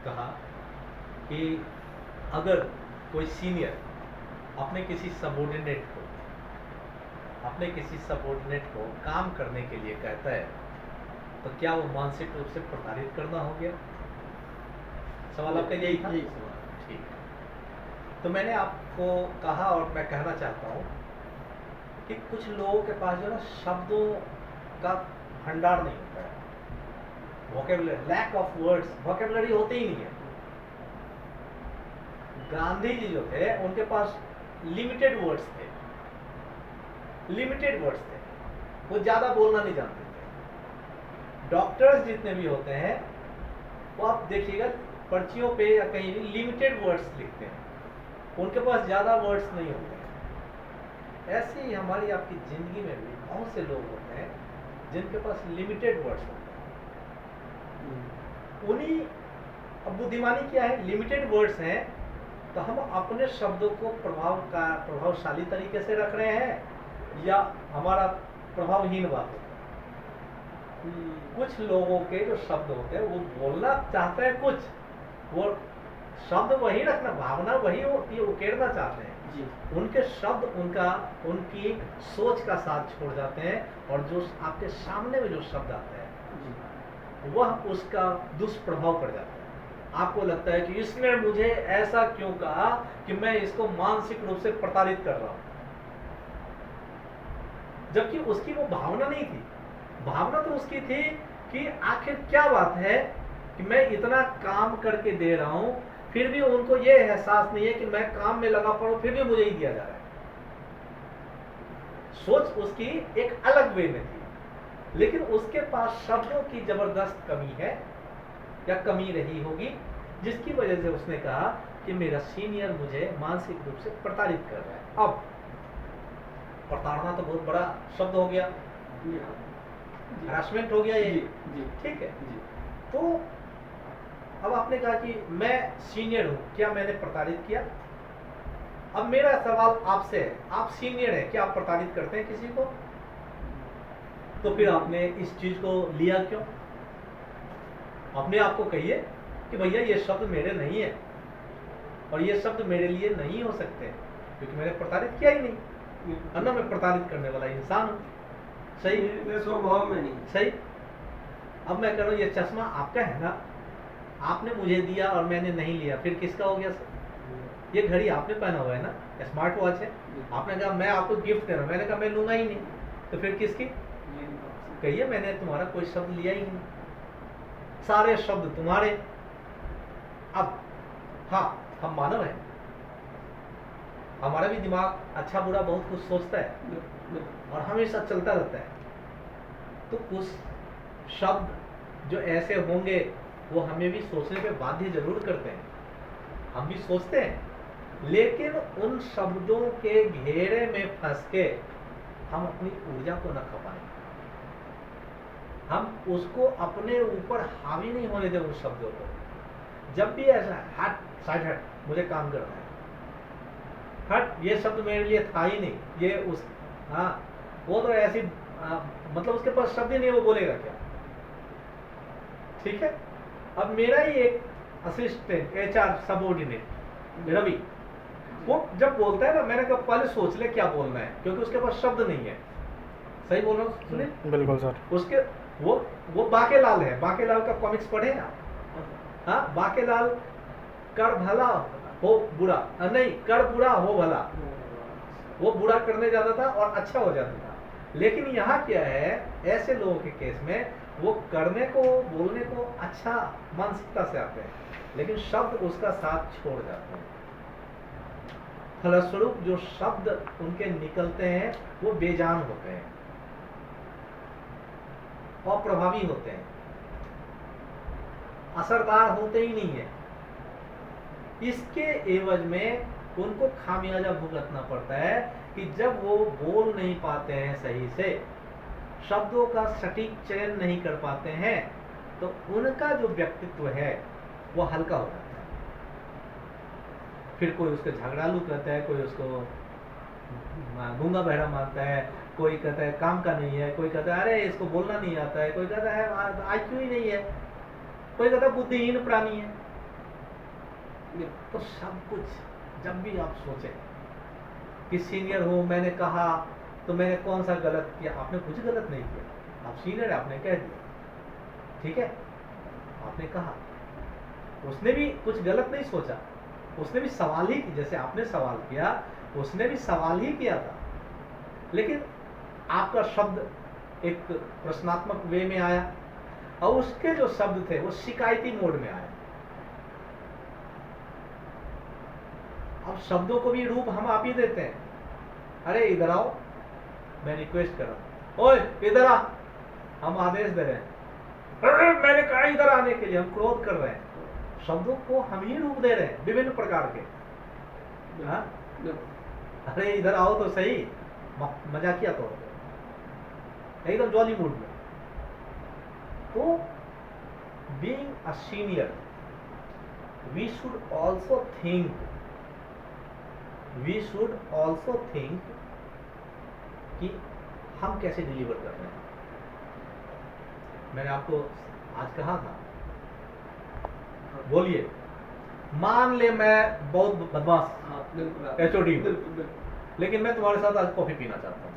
कहा कि अगर कोई सीनियर अपने किसी सबॉर्डिनेट को काम करने के लिए कहता है तो क्या वो मानसिक रूप से प्रताड़ित करना हो गया? सवाल आपका यही था? ठीक है। तो मैंने आपको कहा और मैं कहना चाहता हूँ कि कुछ लोगों के पास जो ना शब्दों का भंडार नहीं होता है, vocabulary, lack of words, vocabulary होते ही नहीं है। गांधी जी जो थे उनके पास लिमिटेड वर्ड्स थे, वो ज्यादा बोलना नहीं जानते थे। डॉक्टर्स जितने भी होते हैं वो आप देखिएगा पर्चियों पे या कहीं भी लिमिटेड वर्ड्स लिखते हैं, उनके पास ज्यादा वर्ड्स नहीं होते हैं। ऐसे ही हमारी आपकी जिंदगी में भी बहुत से लोग होते हैं जिनके पास लिमिटेड वर्ड्स होते हैं। उन्हीं, अब बुद्धिमानी क्या है, लिमिटेड वर्ड्स हैं तो हम अपने शब्दों को प्रभावशाली तरीके से रख रहे हैं या हमारा प्रभावहीन बात होता है। कुछ लोगों के जो शब्द होते हैं वो बोलना चाहते हैं कुछ, वो शब्द वही रखना, भावना वही उकेरना चाहते हैं जी। उनके शब्द उनकी सोच का साथ छोड़ जाते हैं और जो आपके सामने में जो शब्द आते हैं वह उसका दुष्प्रभाव पड़ जाता है। आपको लगता है कि इसने मुझे ऐसा क्यों कहा कि मैं इसको मानसिक रूप से प्रताड़ित कर रहा हूं, जबकि उसकी वो भावना नहीं थी। भावना तो उसकी थी कि आखिर क्या बात है कि मैं इतना काम करके दे रहा हूं फिर भी उनको ये एहसास नहीं है कि मैं काम में लगा पड़ा, फिर भी मुझे ही दिया जा रहा है। सोच उसकी एक अलग वे में थी, लेकिन उसके पास शब्दों की जबरदस्त कमी है या कमी रही होगी, जिसकी वजह से उसने कहा कि मेरा सीनियर मुझे मानसिक रूप से प्रताड़ित कर रहा है। अब प्रताड़ना तो बहुत बड़ा शब्द हो गया, हरासमेंट हो गया ये, ठीक है जी। तो अब आपने कहा कि मैं सीनियर हूं, क्या मैंने प्रताड़ित किया? अब मेरा सवाल आपसे है, आप सीनियर हैं, क्या आप प्रताड़ित करते हैं किसी को? तो फिर आपने इस चीज को लिया क्यों? अपने आप को कहिए कि भैया ये शब्द मेरे नहीं है और ये शब्द मेरे लिए नहीं हो सकते क्योंकि मैंने प्रताड़ित किया ही नहीं, अन्ना मैं प्रताड़ित करने वाला इंसान हूं। सही, मेरे स्वभाव में नहीं। सही। अब मैं कह रहा हूं ये चश्मा आपका है ना, आपने मुझे दिया और मैंने नहीं लिया, फिर किसका हो गया सर? ये घड़ी आपने पहना हुआ है ना, स्मार्ट वॉच है, आपने कहा मैं आपको गिफ्ट दे रहा हूं, मैंने कहा मैं लूंगा ही नहीं, तो फिर किसकी? कहिए मैंने तुम्हारा कोई शब्द लिया ही नहीं, सारे शब्द तुम्हारे। अब हाँ, हम मानव हैं, हमारा भी दिमाग अच्छा बुरा बहुत कुछ सोचता है और हमेशा चलता रहता है। तो कुछ शब्द जो ऐसे होंगे वो हमें भी सोचने पे बाध्य जरूर करते हैं, हम भी सोचते हैं, लेकिन उन शब्दों के घेरे में फंस के हम अपनी ऊर्जा को न खपाएं, हम उसको अपने ऊपर हावी नहीं होने दें उन शब्दों को। जब भी ऐसा हट, साइड हट, मुझे काम करना है, हट, ये शब्द मेरे लिए था ही नहीं, ये उस, हाँ वो तो ऐसी मतलब उसके पास शब्द ही नहीं, वो बोलेगा क्या? ठीक है। अब मेरा ही एक असिस्टेंट HR सबऑर्डिनेट रवि, वो जब बोलता है ना, मैंने कहा पहले सोच ले क्या बोलना है, क्योंकि उसके पास शब्द नहीं है। सही बोल रहा हूँ? सुनिए, बिल्कुल सर। उसके वो बाकेलाल है, बाकेलाल का कॉमिक्स पढ़े ना? हाँ, बाकेलाल कर भला हो बुरा, नहीं कर बुरा हो भला, वो बुरा करने जाता था और अच्छा हो जाता था। लेकिन यहाँ क्या है, ऐसे लोगों के केस में वो करने को, बोलने को अच्छा मानसिकता से आते हैं, लेकिन शब्द उसका साथ छोड़ जाते हैं। फलस्वरूप जो शब्द उनके निकलते हैं वो बेजान होते हैं, अप्रभावी होते हैं, असरदार होते ही नहीं है। इसके एवज में उनको खामियाजा भुगतना पड़ता है कि जब वो बोल नहीं पाते हैं सही से, शब्दों का सटीक चयन नहीं कर पाते हैं, तो उनका जो व्यक्तित्व है वो हल्का हो जाता है। फिर कोई उसको झगड़ालू कहता है, कोई उसको गूंगा बहरा मानता है, कोई कहता है काम का नहीं है, कोई कहता है अरे इसको बोलना नहीं आता है, कोई कहता है IQ ही नहीं है, कोई कहता है बुद्धिहीन प्राणी है। तो सब कुछ जब भी आप सोचें कि सीनियर हूं, मैंने कहा तो मैंने कौन सा गलत किया? आपने कुछ गलत नहीं किया, आप सीनियर है, आपने कह दिया, ठीक है, आपने कहा। उसने भी कुछ गलत नहीं सोचा, उसने भी सवाल ही, जैसे आपने सवाल किया उसने भी सवाल ही किया था, लेकिन आपका शब्द एक प्रश्नात्मक वे में आया और उसके जो शब्द थे वो शिकायती मोड में आए। अब शब्दों को भी रूप हम आप ही देते हैं। अरे इधर आओ, मैं रिक्वेस्ट कर रहा हूं, ओए इधर आ, हम आदेश दे रहे हैं। अरे मैंने कहा इधर आने के लिए, हम क्रोध कर रहे हैं। शब्दों को हम ही रूप दे रहे हैं विभिन्न प्रकार के। हाँ? अरे इधर आओ तो सही, मजाकिया तौर पे, एकदम जॉली मूड में। तो being a senior we should also think कि हम कैसे डिलीवर कर रहे हैं। मैंने आपको आज कहा था, बोलिए, मान ले मैं बहुत बदमाश एचओडी हूं, लेकिन मैं तुम्हारे साथ आज कॉफी पीना चाहता हूं।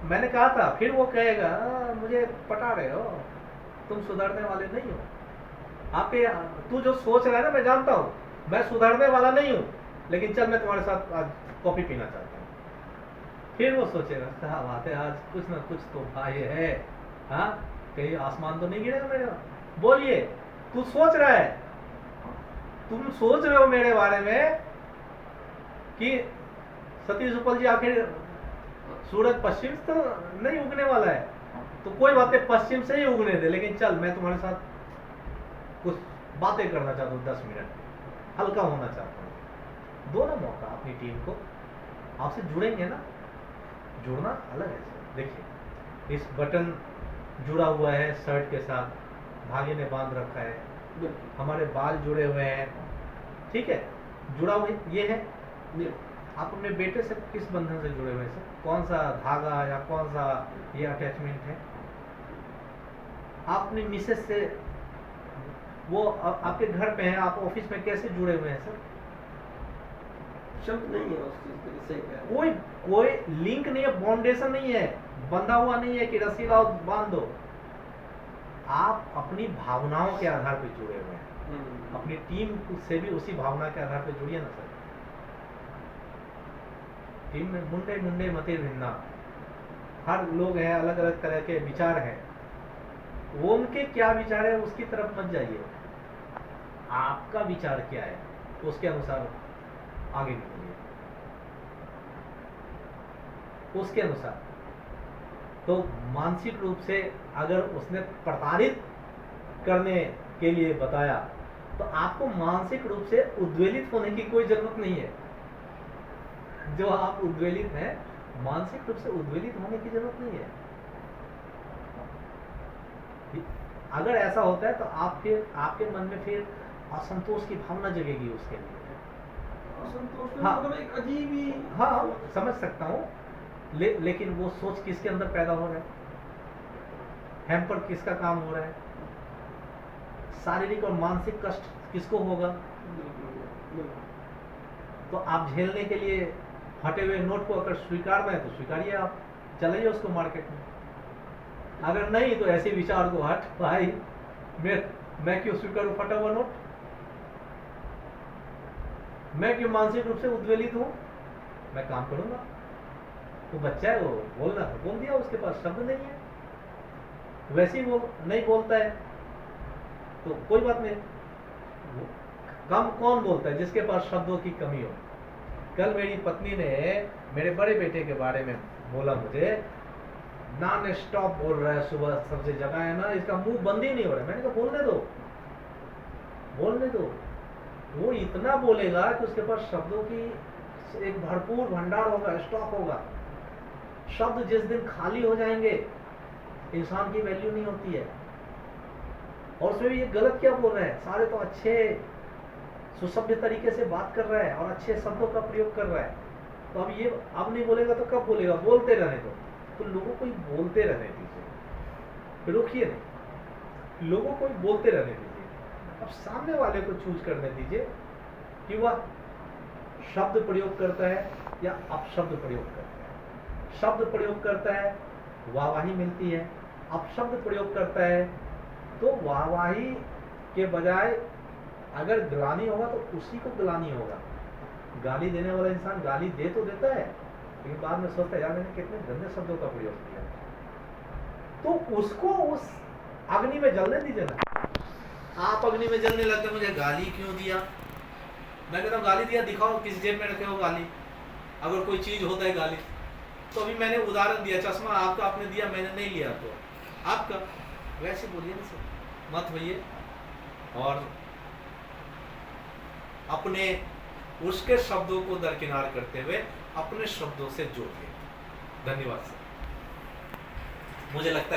मैंने कहा था, फिर वो कहेगा मुझे पटा रहे हो, तुम सुधरने वाले नहीं हो। तू जो सोच रहा है ना, मैं जानता हूं, मैं सुधरने वाला नहीं हूं, लेकिन चल मैं तुम्हारे साथ आज कॉफी पीना चाहता हूं। फिर वो सोचेगा क्या बात है, आज कुछ ना कुछ तो भाई है, हाँ, कहीं आसमान तो नहीं गिरेगा मेरे। बोलिए, तू सोच रहा है, तुम सोच रहे हो मेरे बारे में कि सतीश उपल जी आखिर सूरज पश्चिम तो नहीं उगने वाला है, तो कोई बात नहीं, पश्चिम से ही उगने दे, लेकिन चल मैं तुम्हारे साथ कुछ बातें करना चाहता हूँ, 10 मिनट हल्का होना चाहता हूँ। दो ना मौका अपनी टीम को, आपसे जुड़ेंगे ना, जुड़ना अलग है। देखिए, इस बटन जुड़ा हुआ है शर्ट के साथ, धागे ने बांध रखा है, हमारे बाल जुड़े हुए हैं, ठीक है, जुड़ा हुआ ये है। आप अपने बेटे से किस बंधन से जुड़े हुए हैं सर? कौन सा धागा या कौन सा ये अटैचमेंट है? आप अपनी मिसेस से, वो आपके घर पे है, आप ऑफिस में कैसे जुड़े हुए हैं सर? शब्द नहीं है उस चीज के लिए, सही कह रहे कोई लिंक नहीं है, बाउंडेशन नहीं है, बंधा हुआ नहीं है कि रस्सी लाओ बांध दो। आप अपनी भावनाओं के आधार पर जुड़े हुए हैं, अपनी टीम से भी उसी भावना के आधार पर जुड़िए ना सर। टीम में मुंडे मुंडे मते भिन्ना, हर लोग हैं, अलग अलग तरह के विचार हैं, वो उनके क्या विचार है उसकी तरफ मत जाइए, आपका विचार क्या है उसके अनुसार आगे निकलिए, उसके अनुसार। तो मानसिक रूप से अगर उसने प्रताड़ित करने के लिए बताया, तो आपको मानसिक रूप से उद्वेलित होने की कोई जरूरत नहीं है। जो आप उद्वेलित हैं, मानसिक रूप से उद्वेलित होने की जरूरत नहीं है। अगर ऐसा होता है तो आप फिर आपके मन में फिर असंतोष की भावना जगेगी उसके लिए। असंतोष हाँ, मतलब एक अजीब ही, हाँ समझ सकता हूँ, लेकिन वो सोच किसके अंदर पैदा हो रहा है? हैम्पर किसका काम हो रहा है? शारीरिक और मानसिक कष्ट किसको होगा? तो आप झेलने के लिए हटे हुए नोट को अगर स्वीकार रहे हैं तो स्वीकारिए, आप चलाइए उसको मार्केट में। अगर नहीं तो ऐसे विचार को, हट भाई मैं क्यों स्वीकारूं फटा हुआ नोट, मैं क्यों मानसिक रूप से उद्वेलित हूं, मैं काम करूंगा। वो बच्चा है, वो बोलना बोल दिया, उसके पास शब्द नहीं है, वैसे ही वो नहीं बोलता है तो कोई बात नहीं। कम कौन बोलता है? जिसके पास शब्दों की कमी हो। कल मेरी पत्नी ने मेरे बड़े बेटे के बारे में बोला मुझे, नॉन स्टॉप बोल रहा है, सुबह सबसे जगह है ना, इसका मुंह बंद ही नहीं हो रहा है। मैंने कहा बोलने दो, वो इतना बोलेगा कि उसके पास शब्दों की एक भरपूर भंडार होगा, स्टॉक होगा। शब्द जिस दिन खाली हो जाएंगे, इंसान की वैल्यू नहीं होती है। और उसमें भी ये गलत क्या बोल रहे हैं, सारे तो अच्छे सुसभ्य तरीके से बात कर रहा है और अच्छे शब्दों का प्रयोग कर रहा है, तो अब नहीं बोलेगा तो कब बोलेगा? बोलते रहने दो। तो लोगों को बोलते रहने दीजिए, रोकिए नहीं, लोगों को बोलते रहने दीजिए। अब सामने वाले को चूज करने दीजिए कि वह शब्द प्रयोग करता है या अपशब्द प्रयोग करता है। शब्द प्रयोग करता है, वाहवाही मिलती है। अपशब्द प्रयोग करता है तो वाहवाही के बजाय अगर ग्लानि होगा तो उसी को ग्लानि होगा। गाली देने वाला इंसान गाली दे तो देता है, लेकिन बाद में सोचता है यार मैंने कितने गंदे शब्दों का प्रयोग किया, तो उसको उस अग्नि में जलने दीजिए ना। आप अग्नि में जलने लगते, मुझे गाली क्यों दिया? मैं कहता हूँ गाली दिया, दिखाओ किस जेब में रखे हो गाली। अगर कोई चीज होता है गाली, तो अभी मैंने उदाहरण दिया, चश्मा आपका आपने दिया, मैंने नहीं लिया, तो आपका। वैसे बोलिए ना सर, मत होइए और अपने उसके शब्दों को दरकिनार करते हुए अपने शब्दों से जोड़िए। धन्यवाद सर। मुझे लगता है